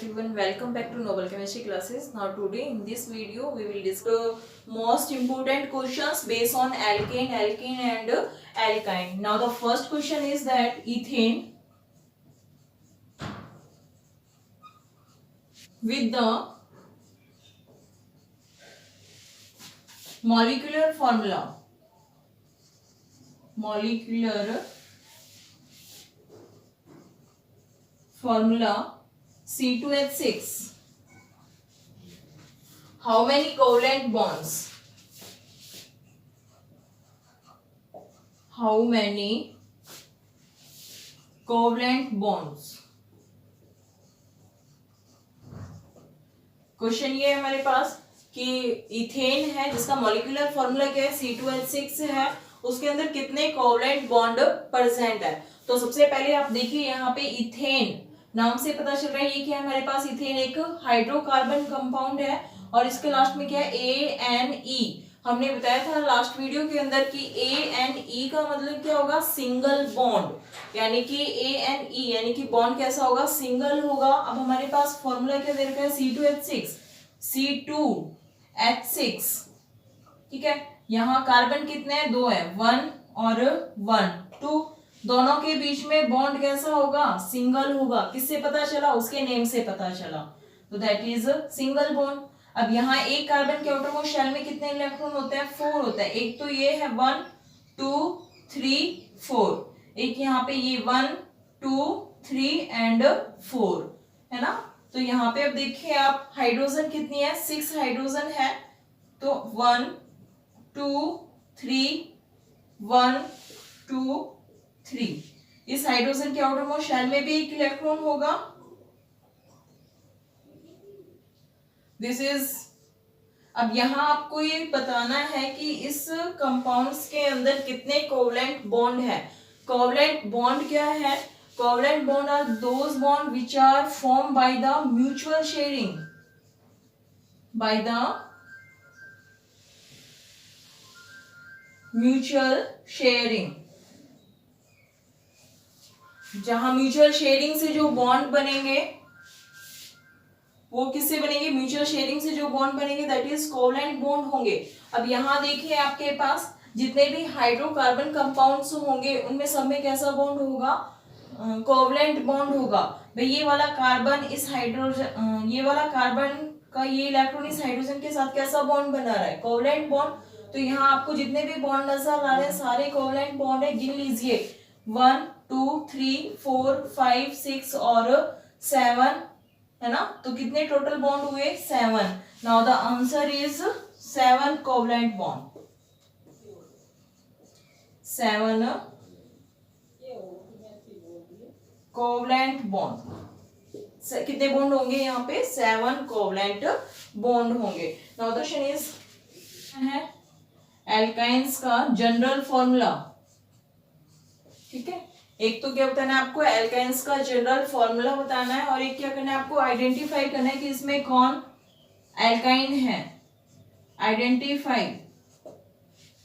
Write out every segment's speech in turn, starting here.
everyone, welcome back to Noble Chemistry classes. Now today in this video we will discuss most important questions based on alkane, alkene and alkyne. Now the first question is that ethane with the molecular formula C2H6. How many covalent bonds? How many covalent bonds? Question ये है हमारे पास कि ethane है जिसका molecular formula क्या है C2H6 है, उसके अंदर कितने कोवलेंट बॉन्ड प्रेजेंट है। तो सबसे पहले आप देखिए यहाँ पे इथेन नाम से पता चल रहा है ये क्या है हमारे पास। इथेन एक हाइड्रोकार्बन कंपाउंड है और इसके लास्ट में क्या है ANE। हमने बताया था लास्ट वीडियो के अंदर कि ANE का मतलब क्या होगा, सिंगल बॉन्ड, यानी कि ANE यानी कि बॉन्ड कैसा होगा, सिंगल होगा। अब हमारे पास फॉर्मूला क्या दे रखा है C2H6, ठीक है। यहाँ कार्बन कितने हैं, 2 है, 1 और 1 2, दोनों के बीच में बॉन्ड कैसा होगा, सिंगल होगा। किससे पता चला, उसके नेम से पता चला, तो दैट इज सिंगल बॉन्ड। अब यहाँ एक कार्बन के आउटरमोस्ट शेल में कितने इलेक्ट्रॉन होते हैं, 4 होता है। एक तो ये है 1 2 3 4, एक यहाँ पे ये 1 2 3 एंड 4 है ना। तो यहाँ पे अब देखिए आप, हाइड्रोजन कितनी है, 6 हाइड्रोजन है। तो 1 2 3 1 2 3, इस हाइड्रोजन के आउटरमोस्ट शेल में भी एक इलेक्ट्रॉन होगा। दिस इज, अब यहां आपको ये बताना है कि इस कंपाउंड्स के अंदर कितने कोवलेंट बॉन्ड है। कोवलेंट बॉन्ड क्या है, covalent bond are those bond which are form by the mutual sharing, जहां म्यूचुअल शेयरिंग से जो बॉन्ड बनेंगे वो किससे बनेंगे, म्यूचुअल शेयरिंग से जो बॉन्ड बनेंगे दैट इज कोवलेंट बॉन्ड होंगे। अब यहाँ देखिए आपके पास जितने भी हाइड्रोकार्बन कंपाउंड्स होंगे उनमें सब में कैसा बॉन्ड होगा, कोवलेंट बॉन्ड होगा। भाई ये वाला कार्बन इस हाइड्रोजन, ये वाला कार्बन का ये इलेक्ट्रॉन इस हाइड्रोजन के साथ कैसा बॉन्ड बना रहा है, कोवलेंट बॉन्ड। तो यहाँ आपको जितने भी बॉन्ड नजर आ रहे हैं सारे कोवलेंट बॉन्ड है, गिन लीजिए 1 2 3 4 5 6 और 7 है ना। तो कितने टोटल बॉन्ड हुए, 7। Now the answer is 7 covalent bond, 7 covalent bond. कितने बॉन्ड होंगे यहाँ पे, 7 कोवलेंट बॉन्ड होंगे। नाउ द क्वेश्चन इज है एल्काइंस का जनरल फॉर्मूला, ठीक है। एक तो क्या बताना है आपको, एल्काइंस का जनरल फॉर्मूला बताना है, और एक क्या करना है आपको, आइडेंटिफाई करना है कि इसमें कौन एल्काइन है। आइडेंटिफाई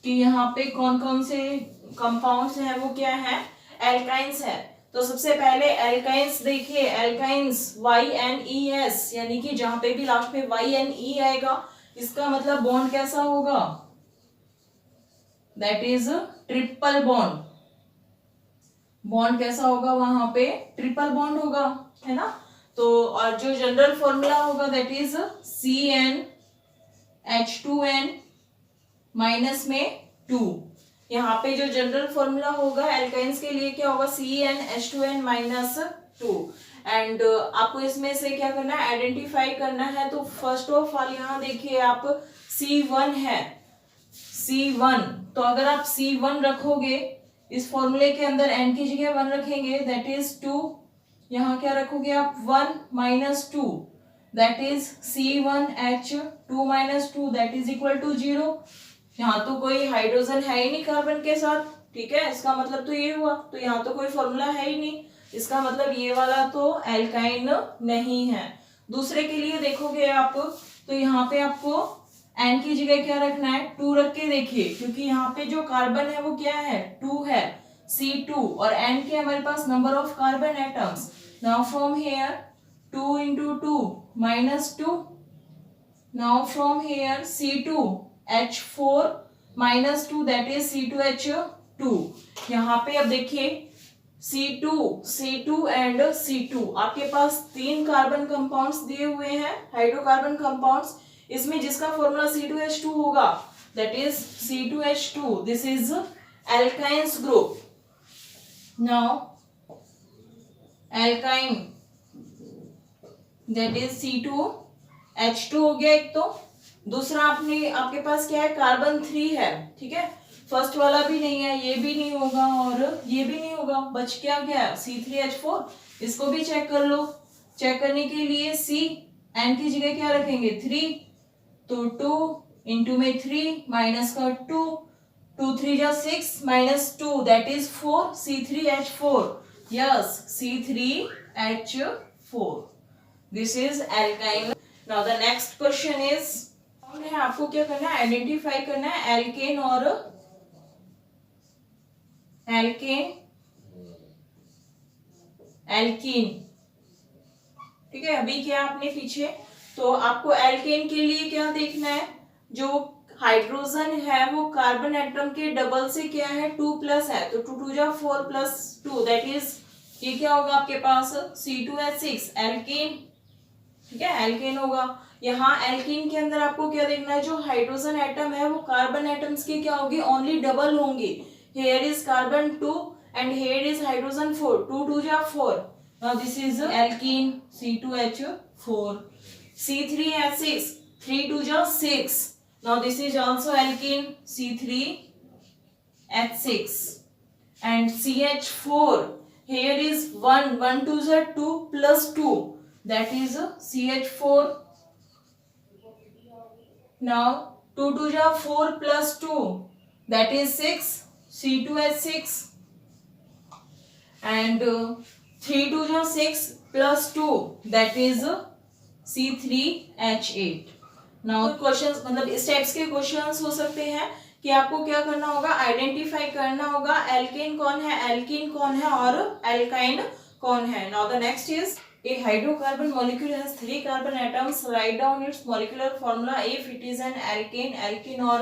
कि यहाँ पे कौन कौन से कंपाउंड्स हैं वो क्या है, एल्काइंस है। तो सबसे पहले एल्काइंस देखिए, एल्काइंस YNES, यानी कि जहां पे भी लास्ट में YNE आएगा इसका मतलब बॉन्ड कैसा होगा, that is triple bond. Bond कैसा होगा, वहां पे ट्रिपल बॉन्ड होगा, है ना। तो और जो जनरल फॉर्मूला होगा दैट इज CnH2n माइनस में 2। यहाँ पे जो जनरल फॉर्मूला होगा एल्काइंस के लिए क्या होगा, CnH2n माइनस 2। एंड आपको इसमें से क्या करना है, आइडेंटिफाई करना है। तो फर्स्ट ऑफ ऑल यहाँ देखिए आप C1 है, C1, तो अगर आप C1 रखोगे इस फॉर्मूले के अंदर n की जगह 1 रखेंगे दैट इज 2, यहाँ क्या रखोगे आप 1 minus 2 that is C1H2 minus 2 that is equal to 0। यहाँ तो कोई हाइड्रोजन है ही नहीं कार्बन के साथ, ठीक है, इसका मतलब तो ये हुआ। तो यहाँ तो कोई फॉर्मूला है ही नहीं, इसका मतलब ये वाला तो एल्काइन नहीं है। दूसरे के लिए देखोगे आप तो यहाँ पे आपको n की जगह क्या रखना है, 2 रख के देखिए, क्योंकि यहाँ पे जो कार्बन है वो क्या है, 2 है, C2, और n के हमारे पास number of carbon atoms. Now from here 2 into 2 minus 2. Now from here C2H4 minus 2 that is C2H2. यहाँ पे अब देखिए C2 एंड C2 आपके पास 3 कार्बन कंपाउंड्स दिए हुए हैं, हाइड्रोकार्बन कंपाउंड्स। इसमें जिसका फॉर्मूला C2H2 होगा that is C2H2. This is alkynes group. Now alkyne that is C2H2 हो गया एक। तो दूसरा आपके पास क्या है, कार्बन 3 है, ठीक है। फर्स्ट वाला भी नहीं है, ये भी नहीं होगा और ये भी नहीं होगा, बच क्या गया C3H4। इसको भी चेक कर लो। चेक करने के लिए C N की जगह क्या रखेंगे 3, तो 2 इंटू में 3 माइनस का 2, 2 3 जा 6 minus 2 that is 4 C3H4। Yes C3H4 this is alkyne. Now the next question is, आपको क्या करना है, आइडेंटिफाई करना है एल्केन और एल्कीन, ठीक है। अभी क्या आपने पीछे, तो आपको एल्केन के लिए क्या देखना है, जो हाइड्रोजन है वो कार्बन एटम के डबल से क्या है 2+ है, तो 2 2 जा 4 + 2 दैट इज ये क्या होगा आपके पास C2H6 एल्केन, ठीक है, एल्केन होगा। यहाँ एल्कीन के अंदर आपको क्या देखना है, जो हाइड्रोजन एटम है वो कार्बन एटम्स के क्या होगी, ओनली डबल होंगे। Here is carbon 2 and here is hydrogen 4, 2 2 जा 4। Now this is alkene C2H4। C3H6 3 2 जा 6। Now this is also alkene C3H6 and CH4 here is 1 1 2 जा 2 + 2 that is CH4। now 2 2 ja 4 + 2 that is 6 C2H6 and 3 2 ja 6 + 2 that is C3H8। now questions मतलब इस types के questions हो सकते हैं कि आपको क्या करना होगा, आइडेंटिफाई करना होगा एल्केन कौन है, एल्कीन कौन है और एल्काइन कौन है। Now the next is, a hydrocarbon molecule has 3 carbon atoms, write down its molecular formula if it is an alkane, alkene or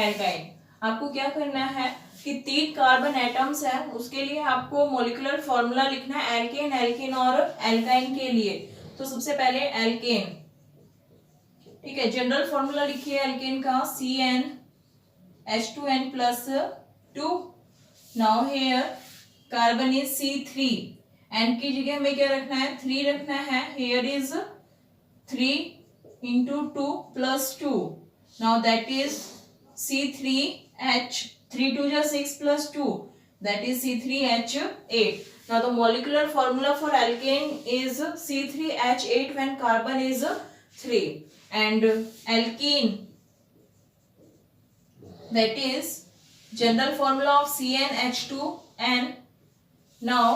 alkyne। आपको क्या करना है कि 3 कार्बन एटम्स हैं, उसके लिए आपको मोलिकुलर फॉर्मूला लिखना है एल्केन, एल्कीन और एल्काइन के लिए। तो सबसे पहले एल्केन, ठीक है, जनरल फॉर्मूला लिखिए एल्केन का CnH2n+2। Now here carbon is C3, N की जगह में क्या रखना है 3 रखना है, here is 3 into 2 + 2 now that is C3H 3 2 जा 6 + 2 that is C3H8। now the molecular formula for alkane is C3H8 when carbon is 3 and alkene that is general formula of CnH2n। now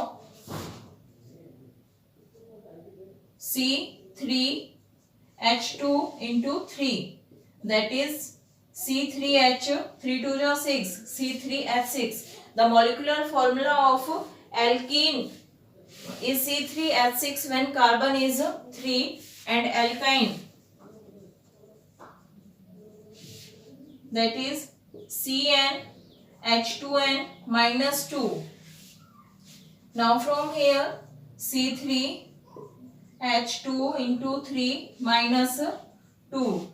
C3H2 into 3 that is C3H 3 2 ja 6 C3H6। the molecular formula of alkene is C3H6 when carbon is 3 and alkyne that is CnH2n-2। now from here C3H2 into 3 minus 2।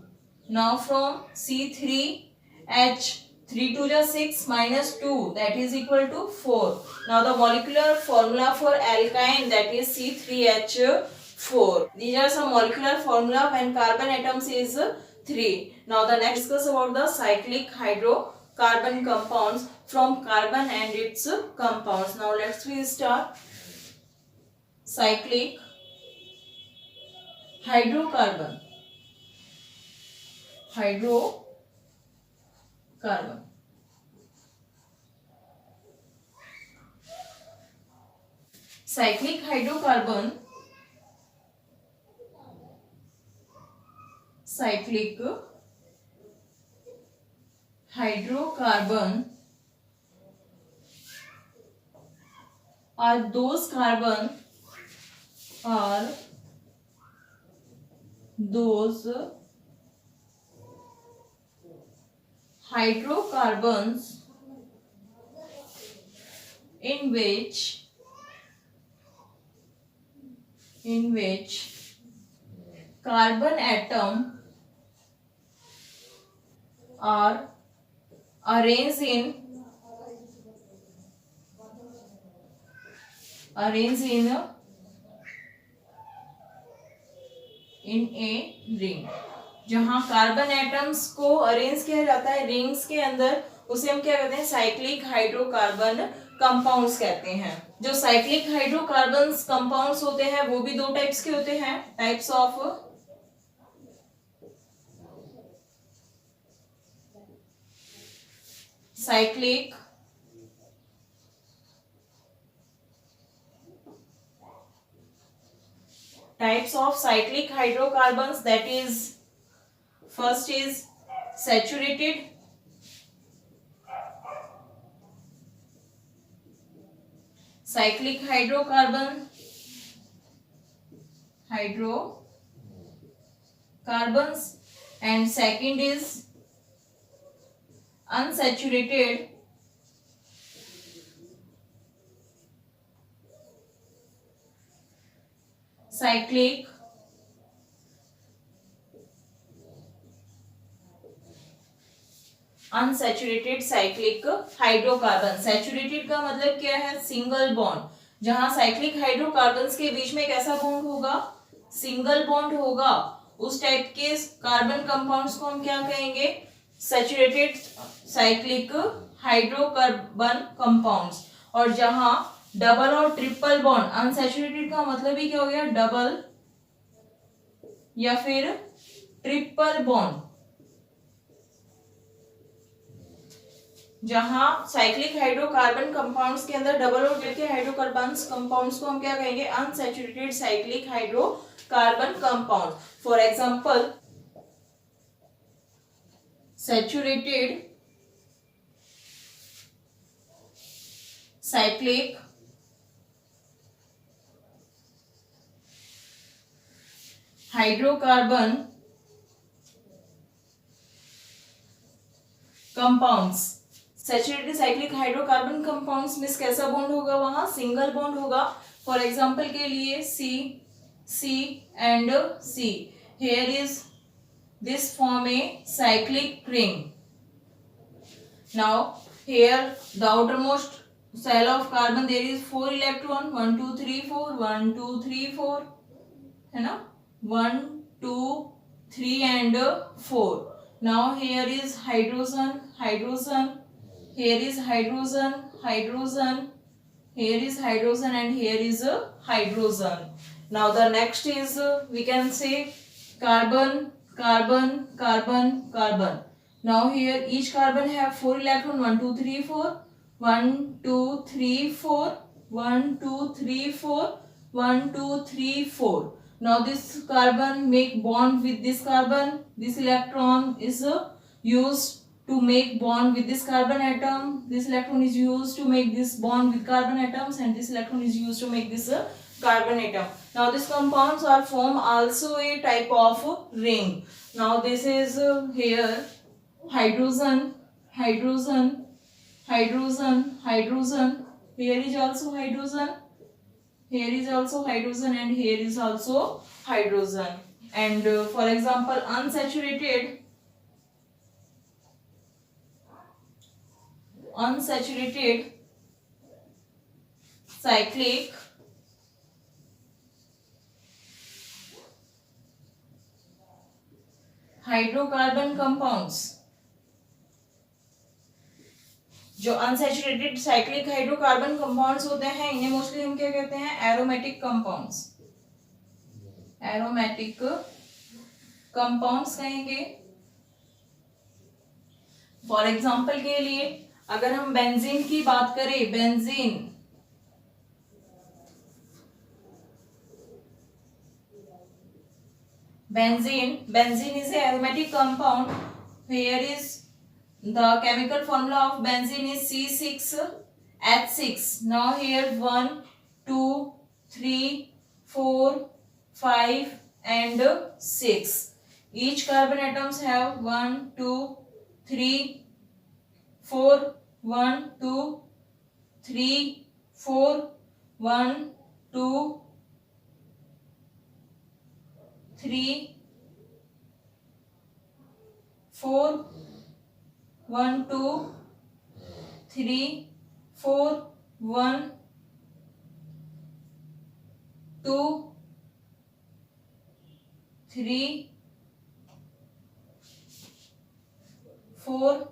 now from C3H 3 2 ja 6 minus 2 that is equal to 4। now the molecular formula for alkyne that is C3H4। these are some molecular formula when carbon atoms is 3। now the next discuss about the cyclic hydrocarbon compounds from carbon and its compounds। now let's we start cyclic hydrocarbon। cyclic hydrocarbon are those carbon those hydrocarbons in which carbon atom are arranged in a ring। जहां carbon atoms को arrange किया जाता है rings के अंदर, उसे हम क्या कहते हैं, साइक्लिक हाइड्रोकार्बन कंपाउंड्स कहते हैं। जो साइक्लिक हाइड्रोकार्बन्स कंपाउंड्स होते हैं वो भी दो टाइप्स के होते हैं, types of cyclic hydrocarbons, that is, first is saturated cyclic hydrocarbons, and second is unsaturated cyclic unsaturated cyclic hydrocarbon. Saturated का मतलब क्या है, सिंगल बॉन्ड। जहां साइक्लिक हाइड्रोकार्बन्स के बीच में कैसा बॉन्ड होगा, सिंगल बॉन्ड होगा, उस टाइप के कार्बन कंपाउंड्स को हम क्या कहेंगे, सैचुरेटेड साइक्लिक हाइड्रोकार्बन कंपाउंड्स। और जहां डबल और ट्रिपल बॉन्ड, अनसैचुरेटेड का मतलब ही क्या हो गया, डबल या फिर ट्रिपल बॉन्ड। जहां साइक्लिक हाइड्रोकार्बन कंपाउंड्स के अंदर डबल और ट्रिपल हाइड्रोकार्बन्स कंपाउंड्स को हम क्या कहेंगे, unsaturated cyclic hydrocarbon compound. For example, saturated cyclic hydrocarbon compounds. Saturated cyclic hydrocarbon compounds में कैसा बॉन्ड होगा, वहां सिंगल बॉन्ड होगा। फॉर एग्जांपल के लिए C and C, here is this form a cyclic ring. Now here the outermost shell of carbon, there is 4 electron, 1 2 3 4 1 2 3 4 है ना, 1 2 3 and 4. Now here is hydrogen, here is hydrogen, here is hydrogen, and here is a hydrogen. Now the next is we can say carbon. Now here each carbon have 4 electron, 1 2 3 4 1 2 3 4 1 2 3 4 1 2 3 4. Now this carbon make bond with this carbon, this electron is used to make bond with this carbon atom, this electron is used to make this bond with carbon atoms, and this electron is used to make this carbon atom. Now these compounds are form also a type of ring. Now this is here hydrogen, here is also hydrogen, here is also hydrogen, and here is also hydrogen. And for example, unsaturated cyclic hydrocarbon compounds. जो unsaturated cyclic hydrocarbon compounds होते हैं इन्हें mostly हम क्या कहते हैं, aromatic compounds. Aromatic compounds कहेंगे। For example के लिए अगर हम बेंजीन की बात करें, benzene is a aromatic compound. Here is the chemical formula of benzene is C6H6. Now here 1 2 3 4 5 and 6. Each carbon atoms have 1 2 3 4 1 2 3 4 1 2 3 4 1 2 3 4 1 2 3 4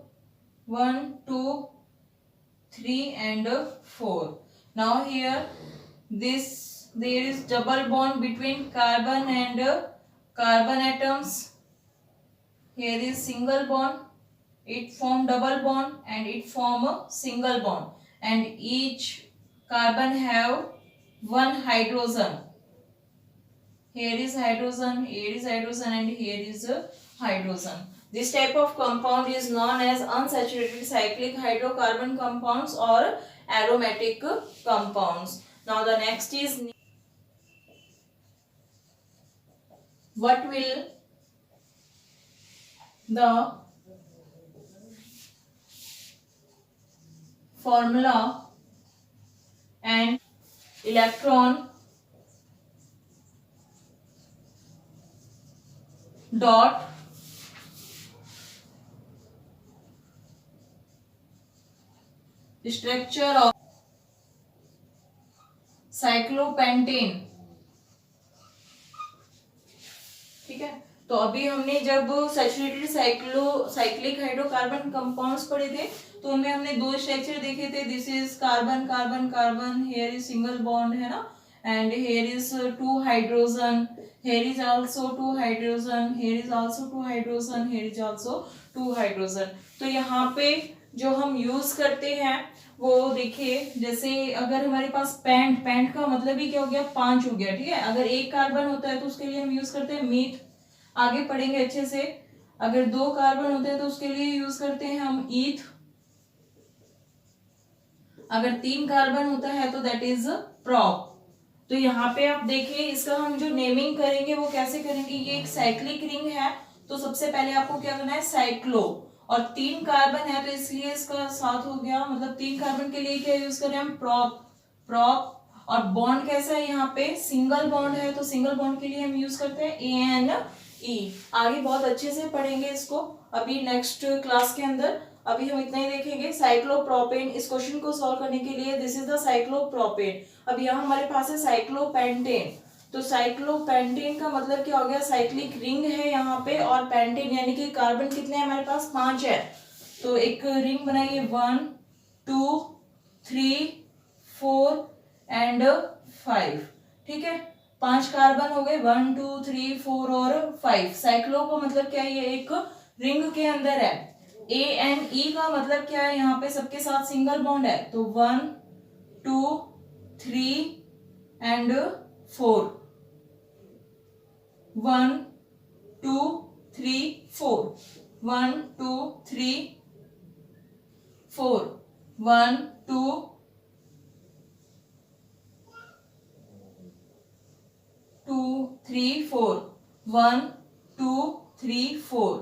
1 2 3 and 4. Now here there is double bond between carbon and carbon atoms. Here is single bond, it form double bond and it form a single bond, and each carbon have one hydrogen. Here is hydrogen, here is hydrogen, and here is a hydrogen. This type of compound is known as unsaturated cyclic hydrocarbon compounds or aromatic compounds. Now the next is, what will the formula and electron dot structure of cyclopentane. ठीक है, तो अभी हमने जब saturated cyclic hydrocarbon compounds पढ़े थे तो उनमें हमने दो स्ट्रक्चर देखे थे. This is carbon carbon carbon, here is single bond है ना, and here is two hydrogen, here is also two hydrogen, here is also two hydrogen, here is also two hydrogen. तो यहाँ पे जो हम यूज करते हैं वो देखिए, जैसे अगर हमारे पास पैंट का मतलब ही क्या हो गया, 5 हो गया. ठीक है, अगर एक कार्बन होता है तो उसके लिए हम यूज करते हैं मीथ. आगे पढ़ेंगे अच्छे से. अगर 2 कार्बन होते हैं तो उसके लिए यूज करते हैं हम ईथ. अगर 3 कार्बन होता है तो दैट इज प्रॉप. तो यहाँ पे आप देखिए, इसका हम जो नेमिंग करेंगे वो कैसे करेंगे. ये एक साइक्लिक रिंग है, तो सबसे पहले आपको क्या करना है, साइक्लो. और 3 कार्बन है तो इसलिए इसका साथ हो गया, मतलब 3 कार्बन के लिए क्या यूज करें हम, प्रॉप. और बॉन्ड कैसा है, यहाँ पे सिंगल बॉन्ड है, तो सिंगल बॉन्ड के लिए हम यूज करते हैं ANE. आगे बहुत अच्छे से पढ़ेंगे इसको अभी नेक्स्ट क्लास के अंदर. अभी हम इतना ही देखेंगे. साइक्लोप्रोपेन, इस क्वेश्चन को सॉल्व करने के लिए दिस इज द साइक्लोप्रोपेन. अब यहाँ हमारे पास है साइक्लोपेंटेन. तो साइक्लोपेंटेन का मतलब क्या हो गया, साइक्लिक रिंग है यहाँ पे, और पेंटेन यानी कि कार्बन कितने हैं हमारे पास, 5 है. तो एक रिंग बनाइए, 1 2 3 4 एंड 5. ठीक है, 5 कार्बन हो गए, 1 2 3 4 और 5. साइक्लो का मतलब क्या है, ये एक रिंग के अंदर है. ANE का मतलब क्या है, यहाँ पे सबके साथ सिंगल बॉन्ड है. तो 1 2 3 एंड 4. 1 2 3 4 1 2 3 4 1 2 2 3 4 1 2 3 4.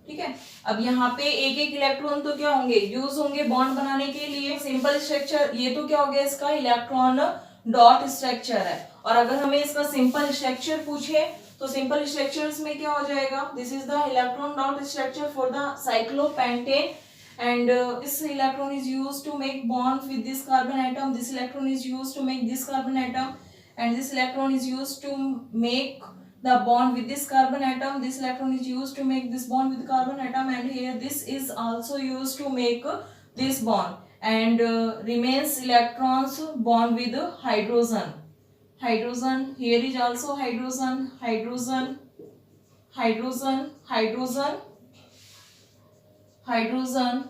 ठीक है, अब यहाँ पे एक एक इलेक्ट्रॉन तो क्या होंगे, यूज होंगे बॉन्ड बनाने के लिए. सिंपल स्ट्रक्चर, ये तो क्या हो गया, इसका इलेक्ट्रॉन डॉट स्ट्रक्चर है. और अगर हमें इसका सिंपल स्ट्रक्चर पूछे तो सिंपल स्ट्रक्चर्स में क्या हो जाएगा, this is the electron dot structure for the cyclopentane. And this electron is used to make bond with this carbon atom, this electron is used to make this carbon atom, and this electron is used to make the bond with this carbon atom, this electron is used to make this bond with carbon atom, and here this is also used to make this bond, and remains electrons bond with hydrogen. Here is also hydrogen, hydrogen, hydrogen, hydrogen, hydrogen,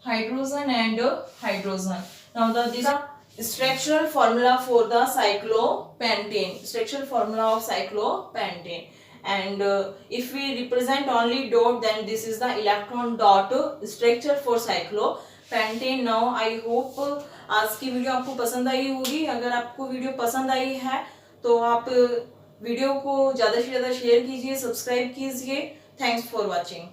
hydrogen, and hydrogen. Now these are structural formula for the cyclopentane, structural formula of cyclopentane. And if we represent only dot, then this is the electron dot structure for cyclopentane. Now I hope आज की video आपको पसंद आई होगी. अगर आपको video पसंद आई है तो आप वीडियो को ज़्यादा से ज़्यादा शेयर कीजिए, सब्सक्राइब कीजिए। Thanks for watching.